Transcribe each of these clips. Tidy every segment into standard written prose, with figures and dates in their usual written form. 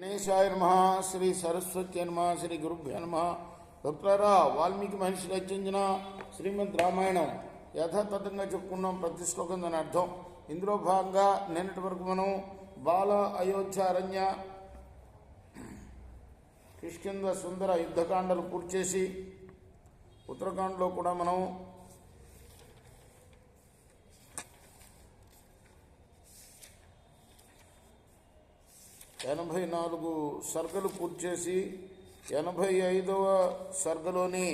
గణేశాయ నమః. శ్రీ సరస్వతి నమః. శ్రీ గురుభ్యో నమః. భక్తులారా, వాల్మీకి మహర్షి రచించిన శ్రీమద్ రామాయణం యథాతథంగా చెప్పుకున్నాం. ప్రతి శ్లోకం దాని అర్థం. ఇందులో భాగంగా నిన్నటి వరకు మనం బాల అయోధ్య అరణ్య కిష్కింధ సుందర యుద్ధకాండలు పూర్తి చేసి ఉత్తరాఖండ్లో కూడా మనం 84 సర్గలు పూర్తి చేసి 85వ సర్గలోని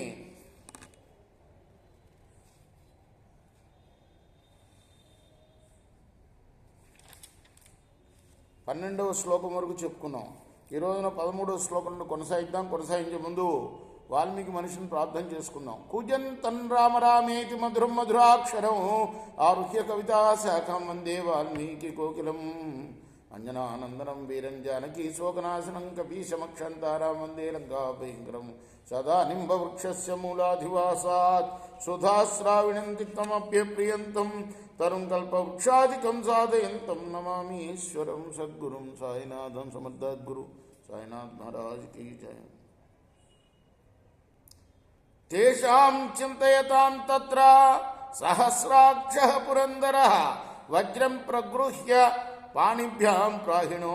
12వ శ్లోకం వరకు చెప్పుకున్నాం. ఈ రోజున 13వ శ్లోకంలో కొనసాగిద్దాం. కొనసాగించే ముందు వాల్మీకి మనిషిని ప్రార్థన చేసుకుందాం. కూజంతన్ రామ రామేతి మధురం మధురాక్షరం ఆరుహ్య కవితా శాఖం వందే వాల్మీకి కోకిలం అంజనానందనం వీరం జానకీ శోకనాశనం కపీశమక్షంతారాం వందే లంకాభయంకరం సదా నింబవృక్షస్య మూలాధివాసాత్ సుధాశ్రావిణం తిక్తమప్యప్రియంతం తరుం కల్పవృక్షాదికం సాధయంతం నమామి ఈశ్వరం సద్గురుం సాయినాథం సమర్థద్గురు సాయినాథ్ మహారాజ్ కీ జయ. తేషాం చింతయతాం తత్ర సహస్రాక్షః పురందరః వజ్రం ప్రగృహ్య పాణిభ్యాం ప్రాహిణో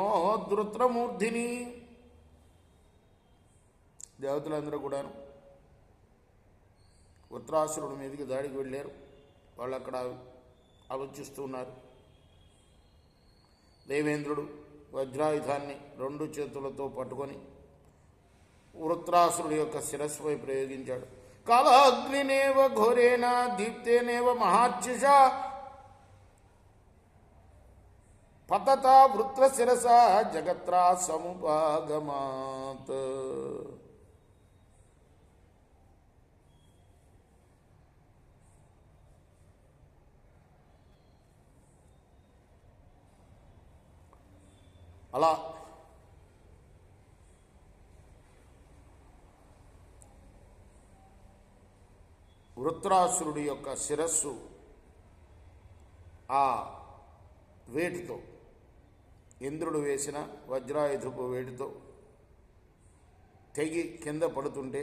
ద్రుత్రమూర్ధిని. దేవతలందరూ కూడాను వృత్రాసురుడి మీదకి దాడికి వెళ్ళారు. వాళ్ళు అక్కడ ఆలోచిస్తూ ఉన్నారు. దేవేంద్రుడు వజ్రాయుధాన్ని 2 చేతులతో పట్టుకొని వృత్రాసురుడి యొక్క శిరస్సుపై ప్రయోగించాడు. కాలాగ్నినేవ ఘోరేణ దీప్తేనేవ మహార్చిష పతత వృత్రశిరస జగత్రా సముపాగమాత్. అలా వృత్రాసురుడి యొక్క శిరస్సు ఆ వేటితో, ఇంద్రుడు వేసిన వజ్రాయుధపు వేటితో తెగి కింద పడుతుంటే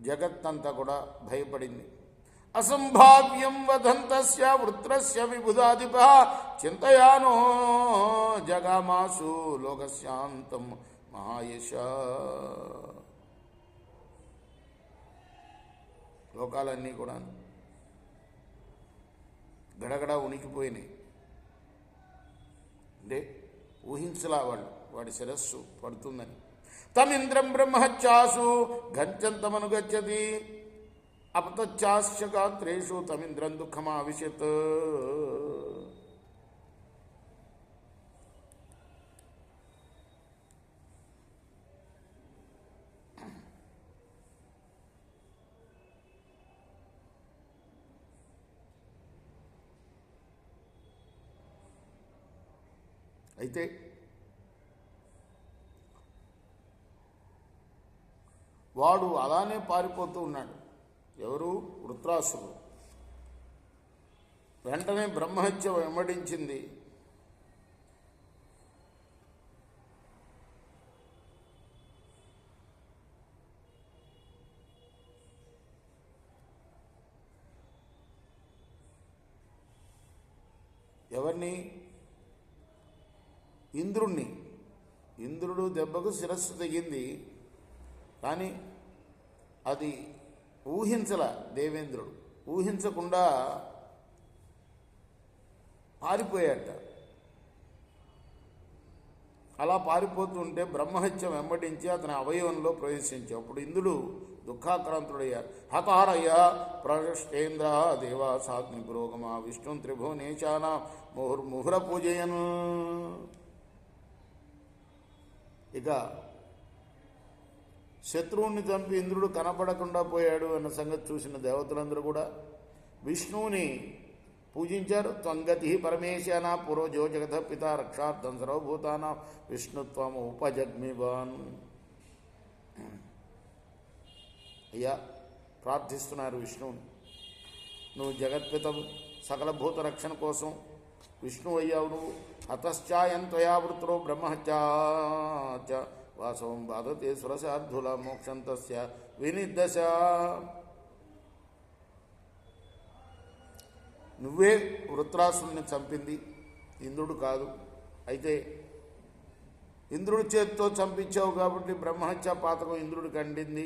జగత్తంతా కూడా భయపడింది. అసంభావ్యం వదంతస్య వృత్రస్య విబుధాధిప చింతయానో జగామాసు లోకశాంతం మహాయశ. లోకాలన్నీ కూడా గడగడ ఉనికిపోయినాయి. అంటే ఊహించలా వాడి శిరస్సు పడుతుందని. తమింద్రం బ్రహ్మహత్యాసు గచ్చంతమనుగచ్చతి అపతచ్చాస్య గాత్రేషు తమింద్రం దుఃఖమావిశత్. అయితే వాడు అలానే పారిపోతూ ఉన్నాడు. ఎవరు? వృత్రాసురుడు. వెంటనే బ్రహ్మహత్య వెంబడించింది. ఎవరిని? ఇంద్రుణ్ణి. ఇంద్రుడు దెబ్బకు శిరస్సు తెగింది. కానీ అది ఊహించల దేవేంద్రుడు. ఊహించకుండా పారిపోయాట. అలా పారిపోతుంటే బ్రహ్మహత్య వెంబడించి అతని అవయవంలో ప్రవేశించావు. అప్పుడు ఇంద్రుడు దుఃఖాక్రాంతుడయ్యారు. హతారయ్య ప్రకృష్టేంద్ర దేవాసాగ్ని పురోగమ విష్ణు త్రిభువనేశాన ముహుర పూజయను. ఇక శత్రువుని చంపి ఇంద్రుడు కనపడకుండా పోయాడు అన్న సంగతి చూసిన దేవతలందరూ కూడా విష్ణువుని పూజించారు. త్వంగతి పరమేశాన పూర్వజో జగత పిత రక్షార్థం సర్వభూతాన విష్ణుత్వం ఉపజగ్మివాన్. అయ్యా ప్రార్థిస్తున్నారు విష్ణువుని. నువ్వు జగత్పితవు, సకల భూత రక్షణ కోసం విష్ణువు అయ్యావు నువ్వు. హతశ్చాయం త్వయా వృత్రో బ్రహ్మహత్యా చ వాసవం బాధతే సురసార్థుల మోక్షం తస్య వినిర్దశ. నువ్వే వృత్రాసుని చంపింది, ఇంద్రుడు కాదు. అయితే ఇంద్రుడి చేతితో చంపించావు కాబట్టి బ్రహ్మహత్యా పాతకం ఇంద్రుడికి అండింది.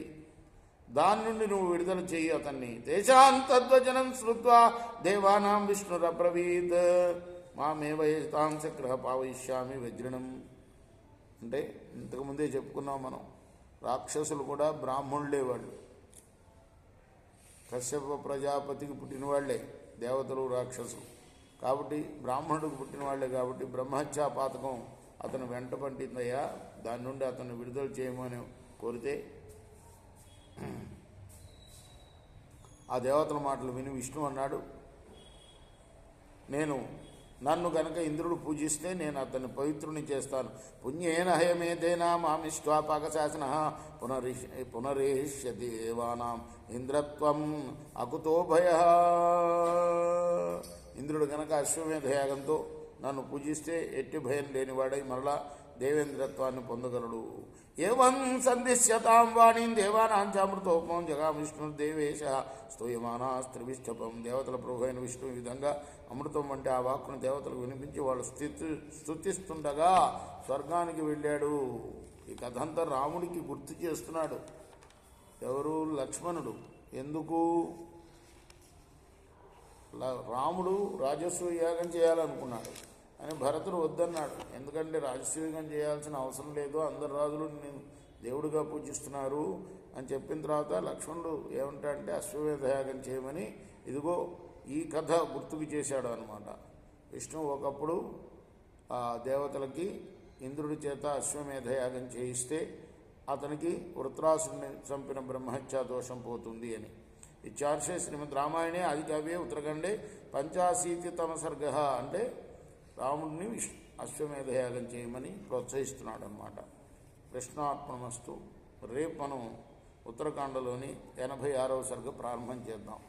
దాని నుండి నువ్వు విడుదల చెయ్యి అతన్ని. తేషాంతద్వచనం శ్రుత్వా దేవానాం విష్ణురబ్రవీత్ మామేవ ఏతాం శక్రః పావయిష్యామి వజ్రిణం. అంటే ఇంతకుముందే చెప్పుకున్నాం మనం, రాక్షసులు కూడా బ్రాహ్మణులే వాళ్ళు. కశ్యప ప్రజాపతికి పుట్టినవాళ్లే దేవతలు రాక్షసులు. కాబట్టి బ్రాహ్మణుడికి పుట్టిన వాళ్లే కాబట్టి బ్రహ్మహత్యా పాతకం అతను వెంట పండిందయ్యా, దాని నుండి అతను విడుదల చేయమని కోరితే ఆ దేవతల మాటలు విని విష్ణు అన్నాడు, నన్ను గనక ఇంద్రుడు పూజిస్తే నేను అతన్ని పవిత్రుని చేస్తాను. పుణ్యేన హయమేధేనా మామిష్ట్వా పాకశాసన పునరేష్యతి దేవానాం ఇంద్రత్వం అకుతో భయ. ఇంద్రుడు గనక అశ్వమేధ యాగంతో నన్ను పూజిస్తే ఎట్టి భయం లేనివాడై మరలా దేవేంద్రత్వాన్ని పొందగలడు. ఏవం సందిశ్యతాం వాణీం దేవానాంచామృతోపమం జగా విష్ణు దేవేశ స్తూయమానా స్త్రివిష్టపం. దేవతల ప్రభు అయిన విష్ణు ఈ విధంగా అమృతం వంటి ఆ వాక్కును దేవతలకు వినిపించి వాళ్ళు స్తుతిస్తుండగా స్వర్గానికి వెళ్ళాడు. ఈ కథంతా రాముడికి గుర్తు చేస్తున్నాడు. ఎవరు? లక్ష్మణుడు. ఎందుకు? రాముడు రాజస్వ యాగం చేయాలనుకున్నాడు అని భరతుడు వద్దన్నాడు. ఎందుకంటే రాజస్వయాగం చేయాల్సిన అవసరం లేదు, అందరు రాజులు నేను దేవుడిగా పూజిస్తున్నారు అని చెప్పిన తర్వాత లక్ష్మణుడు ఏమంటాడంటే అశ్వమేధ యాగం చేయమని ఇదిగో ఈ కథ గుర్తుకు చేశాడు అనమాట. విష్ణువు ఒకప్పుడు ఆ దేవతలకి ఇంద్రుడి చేత అశ్వమేధ యాగం చేయిస్తే అతనికి వృత్రాసుని చంపిన బ్రహ్మహత్యా దోషం పోతుంది అని. ఇత్యార్షే శ్రీమద్ రామాయణే ఆదికావ్యే ఉత్తరఖండే పంచాశీతితమ సర్గ. అంటే రాముడిని అశ్వమేధ యాగం చేయమని ప్రోత్సహిస్తున్నాడు అన్నమాట. కృష్ణార్పణమస్తు. రేపు మనం ఉత్తరాఖండలోని 86వ సర్గ ప్రారంభం చేద్దాం.